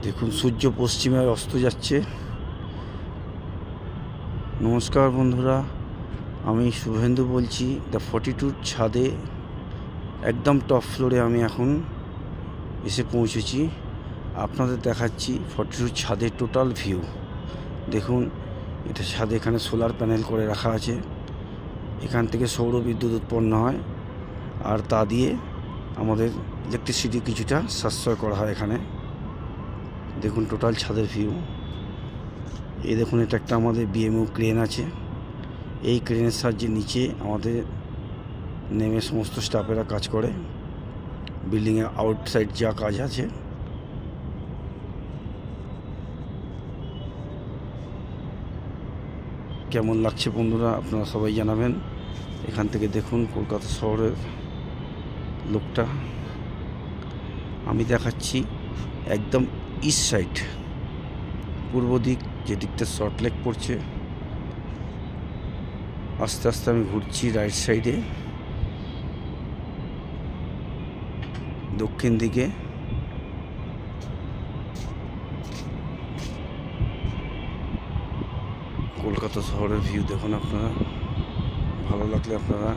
দেখুন সূর্য পশ্চিমে অস্ত যাচ্ছে। নমস্কার বন্ধুরা, আমি শুভেন্দু বলছি। দ্য 42 ছাদে একদম টপ ফ্লোরে আমি এখন এসে পৌঁছেছি। আপনাদের দেখাচ্ছি 42 ছাদের টোটাল ভিউ। দেখুন এটা ছাদে, এখানে সোলার প্যানেল করে রাখা আছে। এখান থেকে সৌর বিদ্যুৎ উৎপন্ন হয়, আর তা দিয়ে আমাদের ইলেকট্রিসিটি কিছুটা সাশ্রয় করা হয় এখানে। দেখুন টোটাল ছাদের ভিউ। এই দেখুন, এটা একটা আমাদের বিএমও ক্রেন আছে। এই ক্রেনের সাহায্যে নিচে আমাদের নেমে সমস্ত স্টাফেরা কাজ করে। বিল্ডিংয়ের আউটসাইড যা কাজ আছে। কেমন লাগছে বন্ধুরা আপনারা সবাই জানাবেন। এখান থেকে দেখুন কলকাতা শহরের লোকটা। আমি দেখাচ্ছি একদম ইস্ট সাইড, পূর্ব দিক, যে দিকটা সল্টলেক পড়ছে। আস্তে আস্তে আমি ঘুরছি রাইট সাইডে, দক্ষিণ দিকে। কলকাতা শহরের ভিউ দেখুন আপনারা। ভালো লাগলে আপনারা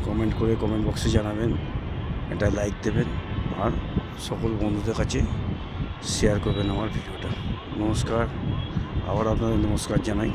কমেন্ট করে কমেন্ট বক্সে জানাবেন, এটা লাইক দেবেন, আর সকল বন্ধুদের কাছে শেয়ার করবেন আমার ভিডিওটা। নমস্কার, আবার আপনাদের নমস্কার জানাই।